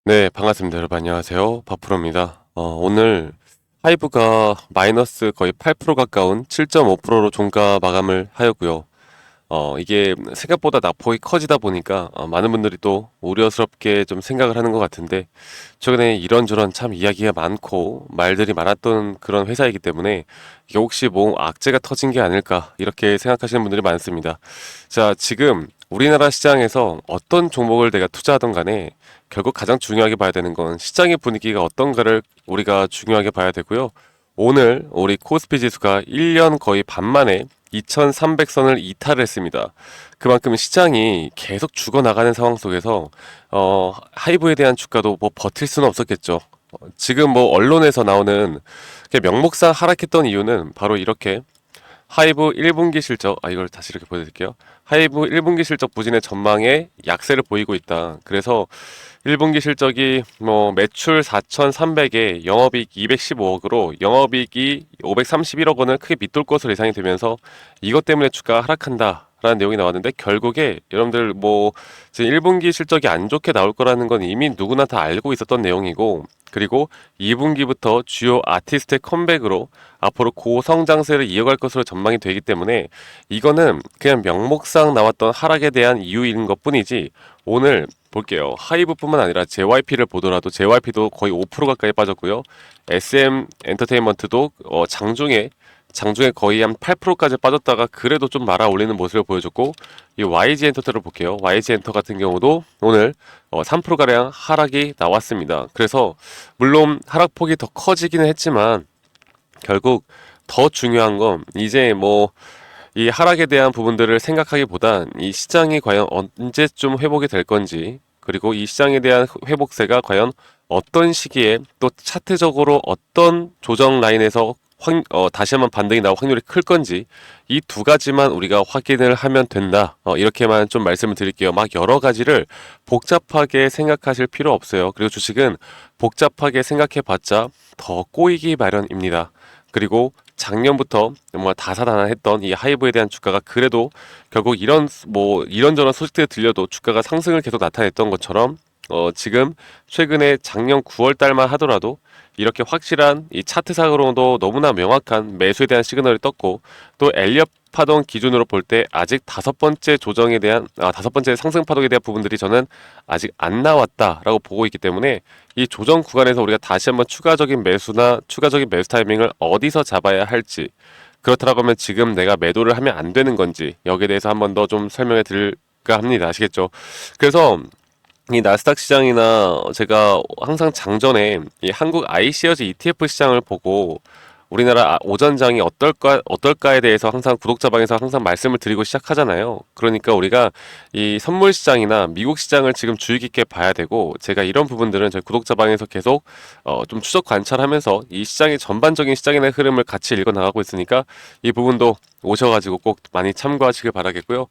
네, 반갑습니다. 여러분 안녕하세요. 바프로입니다. 오늘 하이브가 마이너스 거의 8% 가까운 7.5%로 종가 마감을 하였고요. 이게 생각보다 낙폭이 커지다 보니까 많은 분들이 또 우려스럽게 좀 생각을 하는 것 같은데, 최근에 이런저런 참 이야기가 많고 말들이 많았던 그런 회사이기 때문에 이게 혹시 뭐 악재가 터진 게 아닐까 이렇게 생각하시는 분들이 많습니다. 자, 지금 우리나라 시장에서 어떤 종목을 내가 투자하던 간에 결국 가장 중요하게 봐야 되는 건 시장의 분위기가 어떤가를 우리가 중요하게 봐야 되고요. 오늘 우리 코스피 지수가 1년 거의 반 만에 2300선을 이탈했습니다. 그만큼 시장이 계속 죽어나가는 상황 속에서 하이브에 대한 주가도 뭐 버틸 수는 없었겠죠. 지금 뭐 언론에서 나오는 명목상 하락했던 이유는 바로 이렇게 하이브 1분기 실적, 이걸 다시 이렇게 보여드릴게요. 하이브 1분기 실적 부진의 전망에 약세를 보이고 있다. 그래서 1분기 실적이 뭐 매출 4,300에 영업이익 215억으로 영업이익이 531억 원을 크게 밑돌 것으로 예상이 되면서 이것 때문에 주가가 하락한다. 라는 내용이 나왔는데, 결국에 여러분들 뭐 지금 1분기 실적이 안 좋게 나올 거라는 건 이미 누구나 다 알고 있었던 내용이고, 그리고 2분기부터 주요 아티스트의 컴백으로 앞으로 고성장세를 이어갈 것으로 전망이 되기 때문에 이거는 그냥 명목상 나왔던 하락에 대한 이유인 것 뿐이지, 오늘 볼게요. 하이브뿐만 아니라 JYP를 보더라도 JYP도 거의 5% 가까이 빠졌고요. SM 엔터테인먼트도 장중에 거의 한 8%까지 빠졌다가 그래도 좀 말아 올리는 모습을 보여줬고, 이 YG 엔터테를 볼게요. YG 엔터 같은 경우도 오늘 3%가량 하락이 나왔습니다. 그래서 물론 하락폭이 더 커지기는 했지만 결국 더 중요한 건 이제 뭐 이 하락에 대한 부분들을 생각하기보단 이 시장이 과연 언제쯤 회복이 될 건지, 그리고 이 시장에 대한 회복세가 과연 어떤 시기에 또 차트적으로 어떤 조정 라인에서 다시 한번 반등이 나올 확률이 클 건지, 이 두 가지만 우리가 확인을 하면 된다. 이렇게만 좀 말씀을 드릴게요. 막 여러 가지를 복잡하게 생각하실 필요 없어요. 그리고 주식은 복잡하게 생각해봤자 더 꼬이기 마련입니다. 그리고 작년부터 정말 다사다난했던 이 하이브에 대한 주가가 그래도 결국 이런저런 소식들이 들려도 주가가 상승을 계속 나타냈던 것처럼, 지금 최근에 작년 9월 달만 하더라도 이렇게 확실한 이 차트상으로도 너무나 명확한 매수에 대한 시그널이 떴고, 또 엘리엇 파동 기준으로 볼 때 아직 다섯 번째 상승 파동에 대한 부분들이 저는 아직 안 나왔다라고 보고 있기 때문에, 이 조정 구간에서 우리가 다시 한번 추가적인 매수 타이밍을 어디서 잡아야 할지, 그렇다고 하면 지금 내가 매도를 하면 안 되는 건지, 여기에 대해서 한번 더 좀 설명해 드릴까 합니다. 아시겠죠? 그래서 이 나스닥 시장이나 제가 항상 장전에 이 한국 iShares ETF 시장을 보고 우리나라 오전장이 어떨까에 대해서 항상 구독자방에서 항상 말씀을 드리고 시작하잖아요. 그러니까 우리가 이 선물 시장이나 미국 시장을 지금 주의 깊게 봐야 되고, 제가 이런 부분들은 저희 구독자방에서 계속 좀 추적 관찰하면서 이 시장의 전반적인 시장의 흐름을 같이 읽어 나가고 있으니까 이 부분도 오셔가지고 꼭 많이 참고하시길 바라겠고요.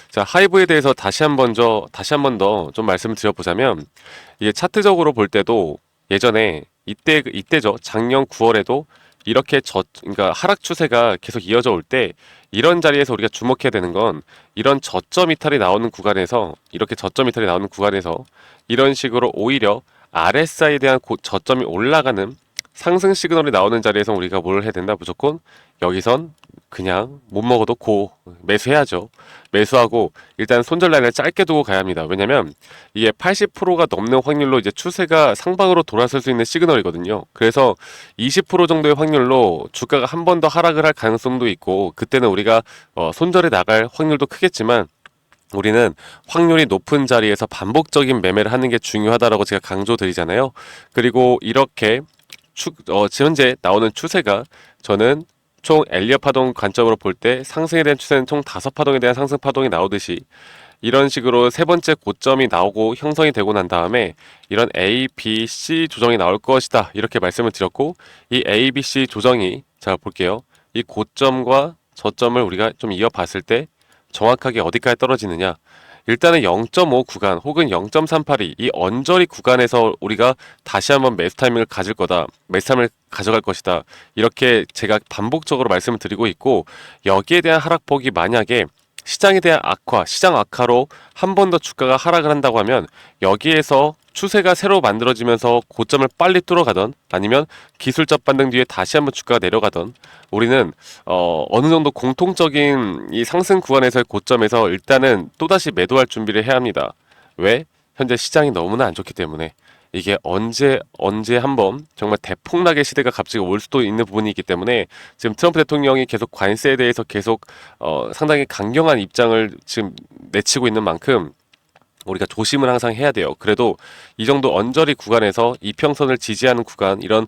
자, 하이브에 대해서 다시 한 번 더 좀 말씀을 드려보자면, 이게 차트적으로 볼 때도 예전에 이때죠. 작년 9월에도 이렇게 그러니까 하락 추세가 계속 이어져 올 때, 이런 자리에서 우리가 주목해야 되는 건 이런 저점 이탈이 나오는 구간에서, 이렇게 저점 이탈이 나오는 구간에서 이런 식으로 오히려 RSI에 대한 저점이 올라가는 상승 시그널이 나오는 자리에서 우리가 뭘 해야 된다? 무조건 여기선 그냥 못 먹어도 매수해야죠. 매수하고 일단 손절 라인을 짧게 두고 가야 합니다. 왜냐면 이게 80%가 넘는 확률로 이제 추세가 상방으로 돌아설 수 있는 시그널이거든요. 그래서 20% 정도의 확률로 주가가 한 번 더 하락을 할 가능성도 있고, 그때는 우리가 손절에 나갈 확률도 크겠지만, 우리는 확률이 높은 자리에서 반복적인 매매를 하는 게 중요하다라고 제가 강조드리잖아요. 그리고 이렇게 현재 나오는 추세가, 저는 총 엘리엇 파동 관점으로 볼 때 상승에 대한 추세는 총 5파동에 대한 상승 파동이 나오듯이, 이런 식으로 세 번째 고점이 나오고 형성이 되고 난 다음에 이런 A, B, C 조정이 나올 것이다, 이렇게 말씀을 드렸고, 이 A, B, C 조정이, 자 볼게요. 이 고점과 저점을 우리가 좀 이어봤을 때 정확하게 어디까지 떨어지느냐, 일단은 0.5 구간 혹은 0.382 이 언저리 구간에서 우리가 다시 한번 매수 타이밍을 가질 거다, 매수 타이밍을 가져갈 것이다, 이렇게 제가 반복적으로 말씀을 드리고 있고, 여기에 대한 하락폭이 만약에 시장 악화로 한 번 더 주가가 하락을 한다고 하면 여기에서 추세가 새로 만들어지면서 고점을 빨리 뚫어가던 아니면 기술적 반등 뒤에 다시 한번 주가가 내려가던 우리는 어느 정도 공통적인 이 상승 구간에서의 고점에서 일단은 또다시 매도할 준비를 해야 합니다. 왜? 현재 시장이 너무나 안 좋기 때문에 이게 언제 한번 정말 대폭락의 시대가 갑자기 올 수도 있는 부분이 있기 때문에 지금 트럼프 대통령이 계속 관세에 대해서 계속 상당히 강경한 입장을 지금 내치고 있는 만큼 우리가 조심을 항상 해야 돼요. 그래도 이 정도 언저리 구간에서 이평선을 지지하는 구간, 이런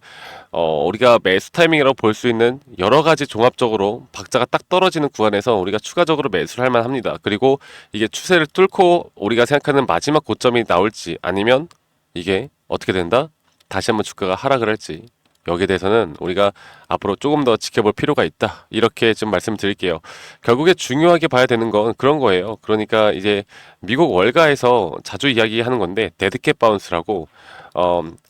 우리가 매수 타이밍이라고 볼 수 있는 여러 가지 종합적으로 박자가 딱 떨어지는 구간에서 우리가 추가적으로 매수를 할 만합니다. 그리고 이게 추세를 뚫고 우리가 생각하는 마지막 고점이 나올지 아니면 이게 어떻게 된다? 다시 한번 주가가 하락을 할지 여기에 대해서는 우리가 앞으로 조금 더 지켜볼 필요가 있다. 이렇게 좀 말씀드릴게요. 결국에 중요하게 봐야 되는 건 그런 거예요. 그러니까 이제 미국 월가에서 자주 이야기하는 건데 데드캣 바운스라고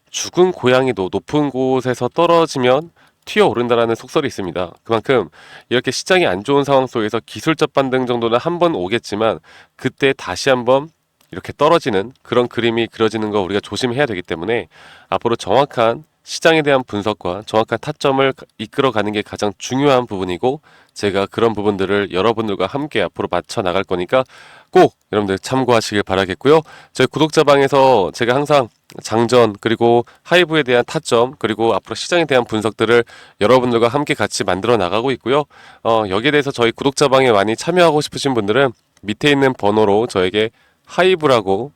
죽은 고양이도 높은 곳에서 떨어지면 튀어오른다라는 속설이 있습니다. 그만큼 이렇게 시장이 안 좋은 상황 속에서 기술적 반등 정도는 한 번 오겠지만 그때 다시 한번 이렇게 떨어지는 그런 그림이 그려지는 거 우리가 조심해야 되기 때문에 앞으로 정확한 시장에 대한 분석과 정확한 타점을 이끌어가는 게 가장 중요한 부분이고 제가 그런 부분들을 여러분들과 함께 앞으로 맞춰 나갈 거니까 꼭 여러분들 참고하시길 바라겠고요. 저희 구독자방에서 제가 항상 장전 그리고 하이브에 대한 타점 그리고 앞으로 시장에 대한 분석들을 여러분들과 함께 같이 만들어 나가고 있고요. 여기에 대해서 저희 구독자방에 많이 참여하고 싶으신 분들은 밑에 있는 번호로 저에게 하이브라고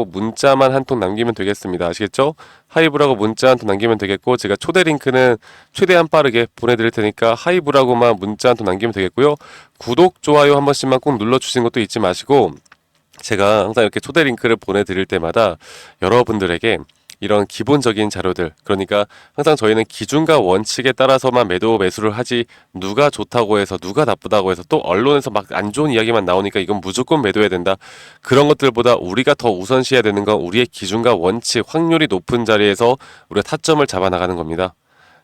문자만 한 통 남기면 되겠습니다. 아시겠죠? 하이브라고 문자 한 통 남기면 되겠고 제가 초대 링크는 최대한 빠르게 보내드릴 테니까 하이브라고만 문자 한 통 남기면 되겠고요. 구독, 좋아요 한 번씩만 꼭 눌러주시는 것도 잊지 마시고 제가 항상 이렇게 초대 링크를 보내드릴 때마다 여러분들에게 이런 기본적인 자료들 그러니까 항상 저희는 기준과 원칙에 따라서만 매도 매수를 하지 누가 좋다고 해서 누가 나쁘다고 해서 또 언론에서 막 안 좋은 이야기만 나오니까 이건 무조건 매도해야 된다 그런 것들보다 우리가 더 우선시해야 되는 건 우리의 기준과 원칙 확률이 높은 자리에서 우리가 타점을 잡아 나가는 겁니다.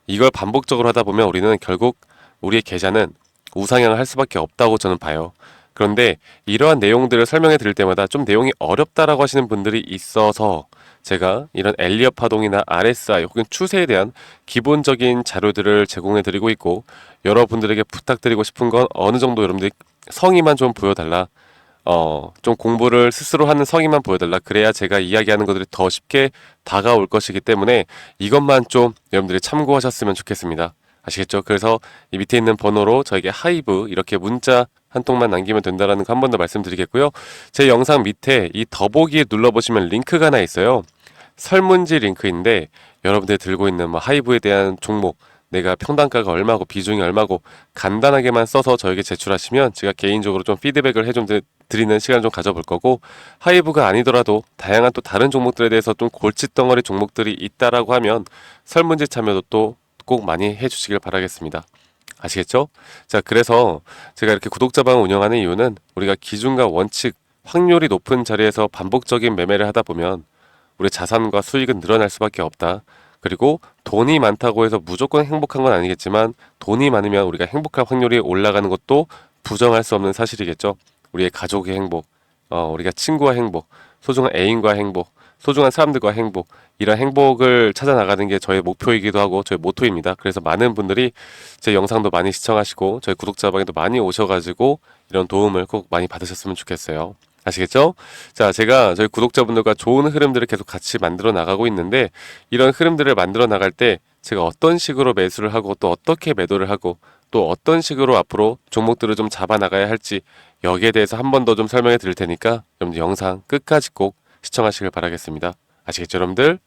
이걸 반복적으로 하다 보면 우리는 결국 우리의 계좌는 우상향을 할 수밖에 없다고 저는 봐요. 그런데 이러한 내용들을 설명해 드릴 때마다 좀 내용이 어렵다라고 하시는 분들이 있어서 제가 이런 엘리엇 파동이나 RSI 혹은 추세에 대한 기본적인 자료들을 제공해 드리고 있고 여러분들에게 부탁드리고 싶은 건 어느 정도 여러분들이 성의만 좀 보여달라. 좀 공부를 스스로 하는 성의만 보여달라. 그래야 제가 이야기하는 것들이 더 쉽게 다가올 것이기 때문에 이것만 좀 여러분들이 참고하셨으면 좋겠습니다. 아시겠죠? 그래서 이 밑에 있는 번호로 저에게 하이브 이렇게 문자 한 통만 남기면 된다라는 거 한 번 더 말씀드리겠고요. 제 영상 밑에 이 더보기에 눌러보시면 링크가 하나 있어요. 설문지 링크인데 여러분들이 들고 있는 뭐 하이브에 대한 종목 내가 평단가가 얼마고 비중이 얼마고 간단하게만 써서 저에게 제출하시면 제가 개인적으로 좀 피드백을 해좀 드리는 시간을 좀 가져볼 거고 하이브가 아니더라도 다양한 또 다른 종목들에 대해서 좀 골칫덩어리 종목들이 있다라고 하면 설문지 참여도 또 꼭 많이 해주시길 바라겠습니다. 아시겠죠? 자, 그래서 제가 이렇게 구독자방을 운영하는 이유는 우리가 기준과 원칙, 확률이 높은 자리에서 반복적인 매매를 하다 보면 우리 자산과 수익은 늘어날 수밖에 없다. 그리고 돈이 많다고 해서 무조건 행복한 건 아니겠지만 돈이 많으면 우리가 행복할 확률이 올라가는 것도 부정할 수 없는 사실이겠죠. 우리의 가족의 행복, 우리가 친구와 행복, 소중한 애인과 행복, 소중한 사람들과 행복, 이런 행복을 찾아 나가는 게 저의 목표이기도 하고 저의 모토입니다. 그래서 많은 분들이 제 영상도 많이 시청하시고 저희 구독자방에도 많이 오셔가지고 이런 도움을 꼭 많이 받으셨으면 좋겠어요. 아시겠죠? 자, 제가 저희 구독자분들과 좋은 흐름들을 계속 같이 만들어 나가고 있는데 이런 흐름들을 만들어 나갈 때 제가 어떤 식으로 매수를 하고 또 어떻게 매도를 하고 또 어떤 식으로 앞으로 종목들을 좀 잡아 나가야 할지 여기에 대해서 한 번 더 좀 설명해 드릴 테니까 여러분들 영상 끝까지 꼭 시청하시길 바라겠습니다. 아시겠죠, 여러분들?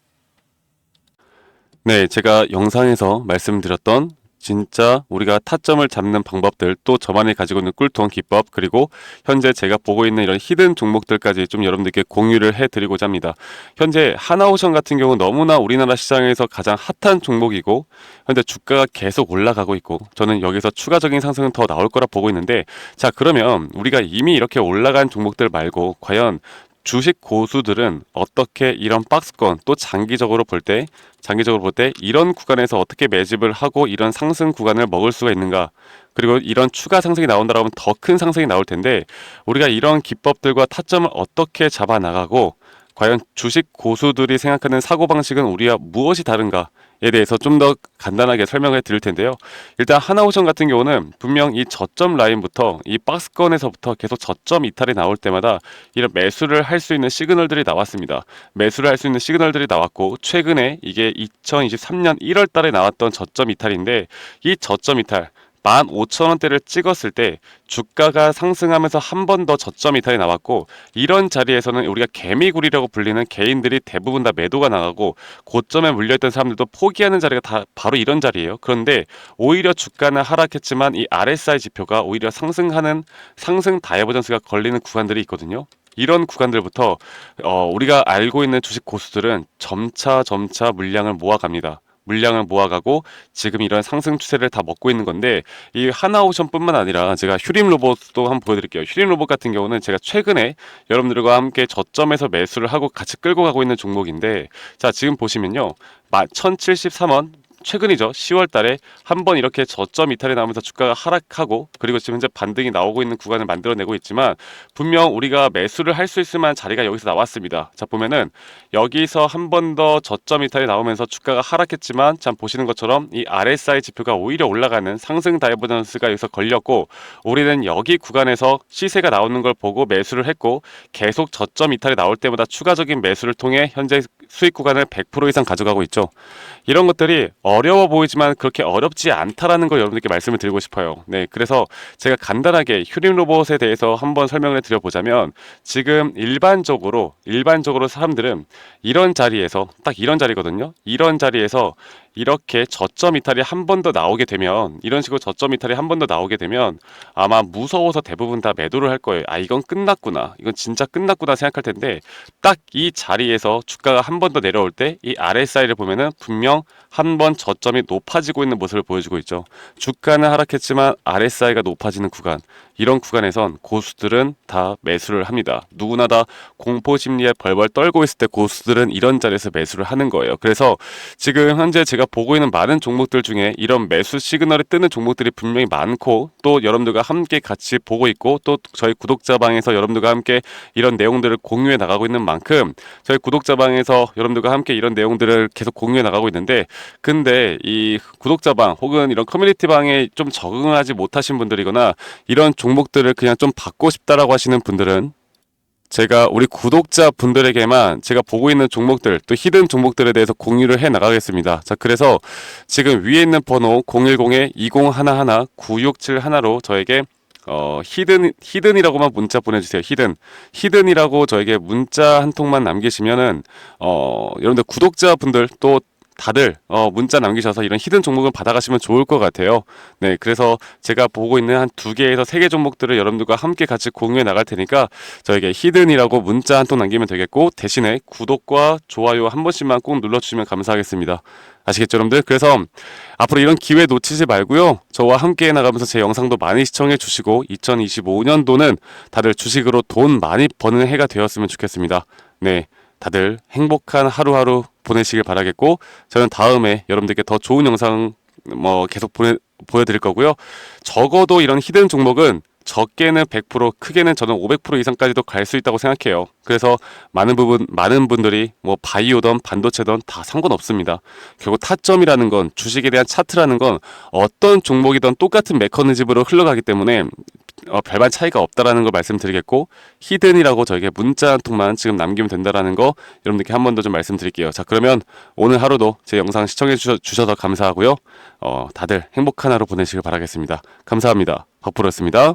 네, 제가 영상에서 말씀드렸던 진짜 우리가 타점을 잡는 방법들 또 저만이 가지고 있는 꿀통 기법 그리고 현재 제가 보고 있는 이런 히든 종목들까지 좀 여러분들께 공유를 해드리고자 합니다. 현재 하나오션 같은 경우 너무나 우리나라 시장에서 가장 핫한 종목이고 현재 주가가 계속 올라가고 있고 저는 여기서 추가적인 상승은 더 나올 거라 보고 있는데 자 그러면 우리가 이미 이렇게 올라간 종목들 말고 과연 주식 고수들은 어떻게 이런 박스권 또 장기적으로 볼 때 이런 구간에서 어떻게 매집을 하고 이런 상승 구간을 먹을 수가 있는가 그리고 이런 추가 상승이 나온다고 하면 더 큰 상승이 나올 텐데 우리가 이런 기법들과 타점을 어떻게 잡아 나가고 과연 주식 고수들이 생각하는 사고방식은 우리와 무엇이 다른가에 대해서 좀 더 간단하게 설명을 드릴 텐데요. 일단 하나오션 같은 경우는 분명 이 저점 라인부터 이 박스권에서부터 계속 저점 이탈이 나올 때마다 이런 매수를 할 수 있는 시그널들이 나왔습니다. 매수를 할 수 있는 시그널들이 나왔고, 최근에 이게 2023년 1월 달에 나왔던 저점 이탈인데, 이 저점 이탈 15,000원대를 찍었을 때 주가가 상승하면서 한 번 더 저점 이탈이 나왔고, 이런 자리에서는 우리가 개미굴이라고 불리는 개인들이 대부분 다 매도가 나가고 고점에 물려있던 사람들도 포기하는 자리가 다 바로 이런 자리예요. 그런데 오히려 주가는 하락했지만 이 RSI 지표가 오히려 상승하는 상승 다이버전스가 걸리는 구간들이 있거든요. 이런 구간들부터 우리가 알고 있는 주식 고수들은 점차 물량을 모아갑니다. 물량을 모아가고 지금 이런 상승 추세를 다 먹고 있는 건데, 이 하나오션뿐만 아니라 제가 휴림 로봇도 한번 보여드릴게요. 휴림 로봇 같은 경우는 제가 최근에 여러분들과 함께 저점에서 매수를 하고 같이 끌고 가고 있는 종목인데, 자 지금 보시면요, 1073원 최근이죠. 10월 달에 한번 이렇게 저점 이탈이 나오면서 주가가 하락하고, 그리고 지금 현재 반등이 나오고 있는 구간을 만들어내고 있지만, 분명 우리가 매수를 할 수 있을 만한 자리가 여기서 나왔습니다. 자 보면은 여기서 한 번 더 저점 이탈이 나오면서 주가가 하락했지만, 참 보시는 것처럼 이 RSI 지표가 오히려 올라가는 상승 다이버전스가 여기서 걸렸고, 우리는 여기 구간에서 시세가 나오는 걸 보고 매수를 했고, 계속 저점 이탈이 나올 때마다 추가적인 매수를 통해 현재 수익 구간을 100% 이상 가져가고 있죠. 이런 것들이 어려워 보이지만 그렇게 어렵지 않다라는 걸 여러분들께 말씀을 드리고 싶어요. 네, 그래서 제가 간단하게 휴림 로봇에 대해서 한번 설명을 드려보자면, 지금 일반적으로 사람들은 이런 자리에서, 딱 이런 자리거든요. 이런 자리에서 이렇게 저점 이탈이 한 번 더 나오게 되면, 이런 식으로 저점 이탈이 한 번 더 나오게 되면 아마 무서워서 대부분 다 매도를 할 거예요. 아, 이건 끝났구나, 이건 진짜 끝났구나 생각할 텐데, 딱 이 자리에서 주가가 한 번 더 내려올 때 이 RSI를 보면은 분명 한 번 저점이 높아지고 있는 모습을 보여주고 있죠. 주가는 하락했지만 RSI가 높아지는 구간, 이런 구간에선 고수들은 다 매수를 합니다. 누구나 다 공포 심리에 벌벌 떨고 있을 때 고수들은 이런 자리에서 매수를 하는 거예요. 그래서 지금 현재 제가 보고 있는 많은 종목들 중에 이런 매수 시그널이 뜨는 종목들이 분명히 많고, 또 여러분들과 함께 같이 보고 있고, 또 저희 구독자방에서 여러분들과 함께 이런 내용들을 공유해 나가고 있는 만큼, 저희 구독자방에서 여러분들과 함께 이런 내용들을 계속 공유해 나가고 있는데, 근데 이 구독자방 혹은 이런 커뮤니티방에 좀 적응하지 못하신 분들이거나 이런 종목들을 그냥 좀 받고 싶다라고 하시는 분들은, 제가 우리 구독자 분들에게만 제가 보고 있는 종목들, 또 히든 종목들에 대해서 공유를 해 나가겠습니다. 자, 그래서 지금 위에 있는 번호 010-2011-9671로 저에게 히든이라고만 문자 보내주세요. 히든이라고 저에게 문자 한 통만 남기시면은 여러분들 구독자분들 또 다들 문자 남기셔서 이런 히든 종목을 받아가시면 좋을 것 같아요. 네, 그래서 제가 보고 있는 한 2개에서 3개 종목들을 여러분들과 함께 같이 공유해 나갈 테니까 저에게 히든이라고 문자 한 통 남기면 되겠고, 대신에 구독과 좋아요 한 번씩만 꼭 눌러주시면 감사하겠습니다. 아시겠죠, 여러분들? 그래서 앞으로 이런 기회 놓치지 말고요, 저와 함께 나가면서 제 영상도 많이 시청해 주시고, 2025년도는 다들 주식으로 돈 많이 버는 해가 되었으면 좋겠습니다. 네, 다들 행복한 하루하루 보내시길 바라겠고, 저는 다음에 여러분들께 더 좋은 영상 계속 보여드릴 거고요. 적어도 이런 히든 종목은 적게는 100%, 크게는 저는 500% 이상까지도 갈 수 있다고 생각해요. 그래서 많은 분들이 바이오든 반도체든 다 상관없습니다. 결국 타점이라는 건, 주식에 대한 차트라는 건 어떤 종목이든 똑같은 메커니즘으로 흘러가기 때문에 별반 차이가 없다라는 걸 말씀드리겠고, 히든이라고 저에게 문자 한 통만 지금 남기면 된다라는 거 여러분들께 한 번 더 좀 말씀드릴게요. 자, 그러면 오늘 하루도 제 영상 시청해 주셔서 감사하고요. 다들 행복한 하루 보내시길 바라겠습니다. 감사합니다. 박프로였습니다.